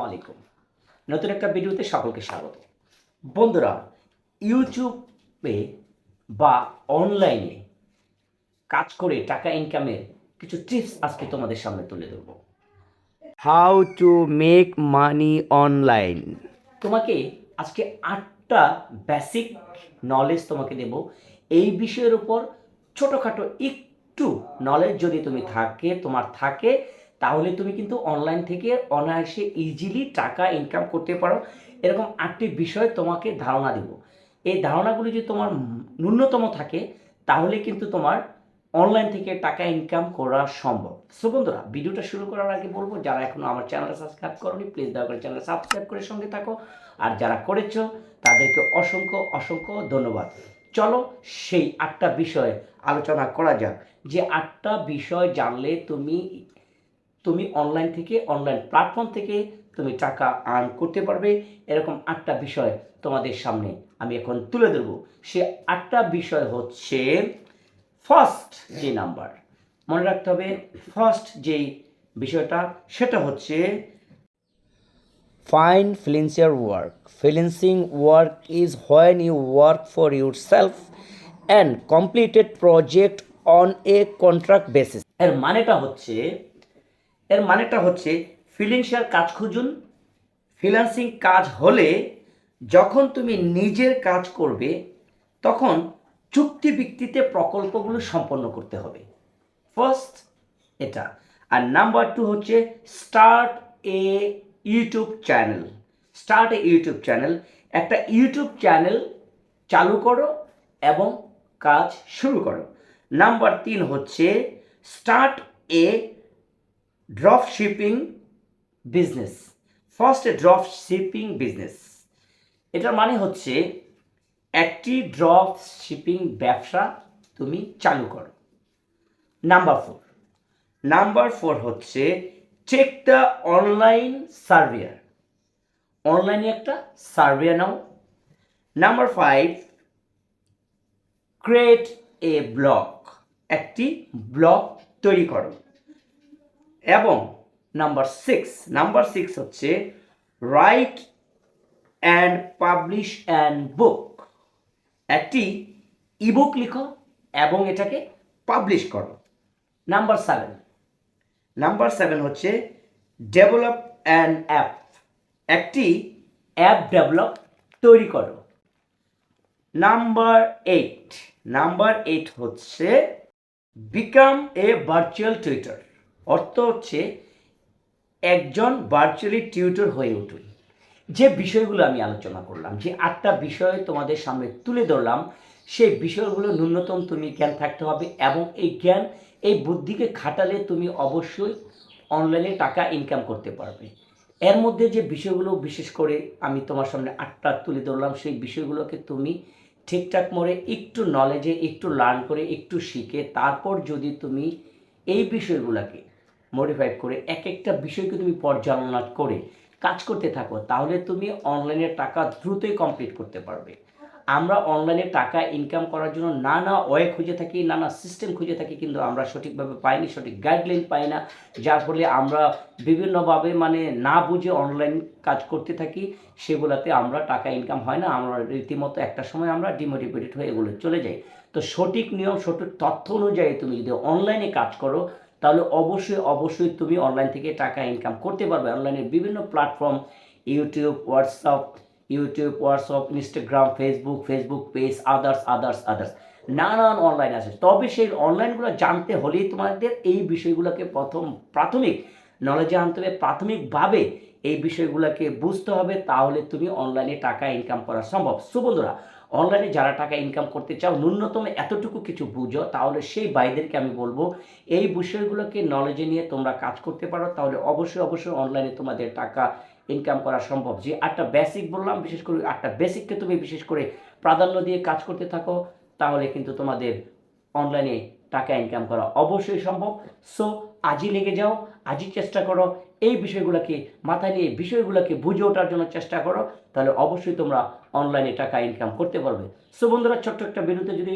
আলাইকুম। নতুন একটা ভিডিওতে সকলকে স্বাগত। বন্ধুরা, ইউটিউবে বা অনলাইনে কাজ করে টাকা ইনকামের কিছু টিপস আজকে তোমাদের সামনে তুলে ধরবো। How to make money online. তোমাকে আজকে 8টা বেসিক নলেজ তোমাকে দেব। এই বিষয়ের উপর ছোটোখাটো একটু নলেজ যদি তোমার থাকে তাহলে তুমি কিন্তু অনলাইন থেকে অনায়াসে ইজিলি টাকা ইনকাম করতে পারো। এরকম 8টি বিষয় তোমাকে ধারণা দেব। এই ধারণাগুলি যদি তোমার ন্যূনতম থাকে তাহলে কিন্তু তোমার অনলাইন থেকে টাকা ইনকাম করা সম্ভব। সো বন্ধুরা, ভিডিওটা শুরু করার আগে বলবো, যারা এখনও আমার চ্যানেলটা সাবস্ক্রাইব করোনি প্লিজ দয়া করে চ্যানেলটা সাবস্ক্রাইব করে সঙ্গে থাকো, আর যারা করেছো তাদেরকে অসংখ্য অসংখ্য ধন্যবাদ। চলো সেই 8টা বিষয় আলোচনা করা যাক, যে 8টা বিষয় জানলে তুমি তুমি অনলাইন থেকে, অনলাইন প্ল্যাটফর্ম থেকে তুমি টাকা আর্ন করতে পারবে। এরকম 8টা বিষয় তোমাদের সামনে আমি এখন তুলে ধরবো। সে 8টা বিষয় হচ্ছে, ফার্স্ট যে নাম্বার মনে রাখতে হবে, ফার্স্ট যেই বিষয়টা সেটা হচ্ছে Find freelancer work. Freelancing work is when you work for yourself and completed project on a contract basis. এর মানেটা হচ্ছে এর মানেটা হচ্ছে ফ্রিল্যান্সার কাজ খুঁজুন। ফ্রিল্যান্সিং কাজ হলে যখন তুমি নিজের কাজ করবে তখন চুক্তিভিত্তিতে প্রকল্পগুলো সম্পন্ন করতে হবে। ফার্স্ট এটা। আর নাম্বার 2 হচ্ছে স্টার্ট এ ইউটিউব চ্যানেল। স্টার্ট এ ইউটিউব চ্যানেল, একটা ইউটিউব চ্যানেল চালু করো এবং কাজ শুরু করো। নাম্বার 3 হচ্ছে স্টার্ট এ drop shipping business. First drop shipping business, এটার মানে হচ্ছে একটি ড্রপ শিপিং ব্যবসা তুমি চালু করো। নাম্বার 4 হচ্ছে চেক দ্য অনলাইন সার্ভে। অনলাইনে একটা survey now. Number 5 create a blog. একটি ব্লগ তৈরি করো। এবং নাম্বার 6 হচ্ছে রাইট অ্যান্ড পাবলিশ অ্যান বুক। একটি ইবুক লিখো এবং এটাকে পাবলিশ করো। নাম্বার 7 হচ্ছে ডেভেলপ অ্যান অ্যাপ। একটি অ্যাপ ডেভেলপ তৈরি করো। নাম্বার 8 হচ্ছে বিকাম এ ভার্চুয়াল টিউটর। অর্থ হচ্ছে একজন ভার্চুয়ালি টিউটর হয়ে উঠুন। যে বিষয়গুলো আমি আলোচনা করলাম, যে 8টা বিষয় তোমাদের সামনে তুলে ধরলাম, সেই বিষয়গুলো ন্যূনতম তুমি জ্ঞান থাকতে হবে, এবং এই জ্ঞান, এই বুদ্ধিকে খাটালে তুমি অবশ্যই অনলাইনে টাকা ইনকাম করতে পারবে। এর মধ্যে যে বিষয়গুলো বিশেষ করে আমি তোমার সামনে 8টা তুলে ধরলাম, সেই বিষয়গুলোকে তুমি ঠিকঠাক মনে একটু নলেজে, একটু লার্ন করে, একটু শিখে তারপর যদি তুমি এই বিষয়গুলোকে মডিফাই করে এক একটা বিষয়কে তুমি পর্যালোচনা করে কাজ করতে থাকো, তাহলে তুমি অনলাইনে টাকা দ্রুতই কমপ্লিট করতে পারবে। আমরা অনলাইনে টাকা ইনকাম করার জন্য নানা ওয়ে খুঁজে থাকি, নানা সিস্টেম খুঁজে থাকি, কিন্তু আমরা সঠিকভাবে পাইনি, সঠিক গাইডলাইন পাই না, যার ফলে আমরা বিভিন্নভাবে না বুঝে অনলাইন কাজ করতে থাকি। সেগুলোতে আমরা টাকা ইনকাম হয় না, আমরা রীতিমতো একটা সময় আমরা ডিমোটিভেটেড হয়ে এগুলো চলে যাই। তো সঠিক নিয়ম, সঠিক তথ্য অনুযায়ী তুমি যদি অনলাইনে কাজ করো তাহলে অবশ্যই অবশ্যই তুমি অনলাইন থেকে টাকা ইনকাম করতে পারবে। অনলাইনের বিভিন্ন platform, YouTube WhatsApp Instagram, Facebook page, others নানান অনলাইন আছে। তবে সেই অনলাইনগুলো জানতে হলেই তোমাদের এই বিষয়গুলোকে প্রাথমিক নলেজে আনতে হবে, প্রাথমিকভাবে এই বিষয়গুলোকে বুঝতে হবে, তাহলে তুমি অনলাইনে টাকা ইনকাম করা সম্ভব। সো বন্ধুরা, অনলাইনে যারা টাকা ইনকাম করতে চাও ন্যূনতম এতটুকু কিছু বুঝো, তাহলে সেই ভাইদেরকে আমি বলবো এই বিষয়গুলোকে নলেজে নিয়ে তোমরা কাজ করতে পারো, তাহলে অবশ্যই অবশ্যই অনলাইনে তোমাদের টাকা ইনকাম করা সম্ভব। যে 8টা বেসিক বললাম, বিশেষ করে 8টা বেসিককে তুমি বিশেষ করে প্রাধান্য দিয়ে কাজ করতে থাকো, তাহলে কিন্তু তোমাদের অনলাইনে টাকা ইনকাম করা অবশ্যই সম্ভব। সো আজই লেগে যাও, আজই চেষ্টা করো, এই বিষয়গুলোকে মাথায় নিয়ে বিষয়গুলোকে বুঝে ওঠার জন্য চেষ্টা করো, তাহলে অবশ্যই তোমরা অনলাইনে টাকা ইনকাম করতে পারবে। সো বন্ধুরা, ছোট্ট একটা ভিডিওতে যদি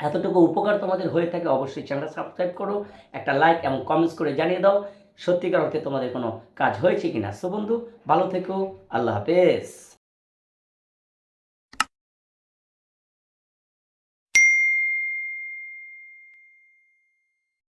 এতটুকু উপকার তোমাদের হয়ে থাকে অবশ্যই চ্যানেলটা সাবস্ক্রাইব করো, একটা লাইক এবং কমেন্টস করে জানিয়ে দাও সত্যিকার অর্থে তোমাদের কোনো কাজ হয়েছে কিনা। সো বন্ধু, ভালো থেকো, আল্লাহ হাফেজ।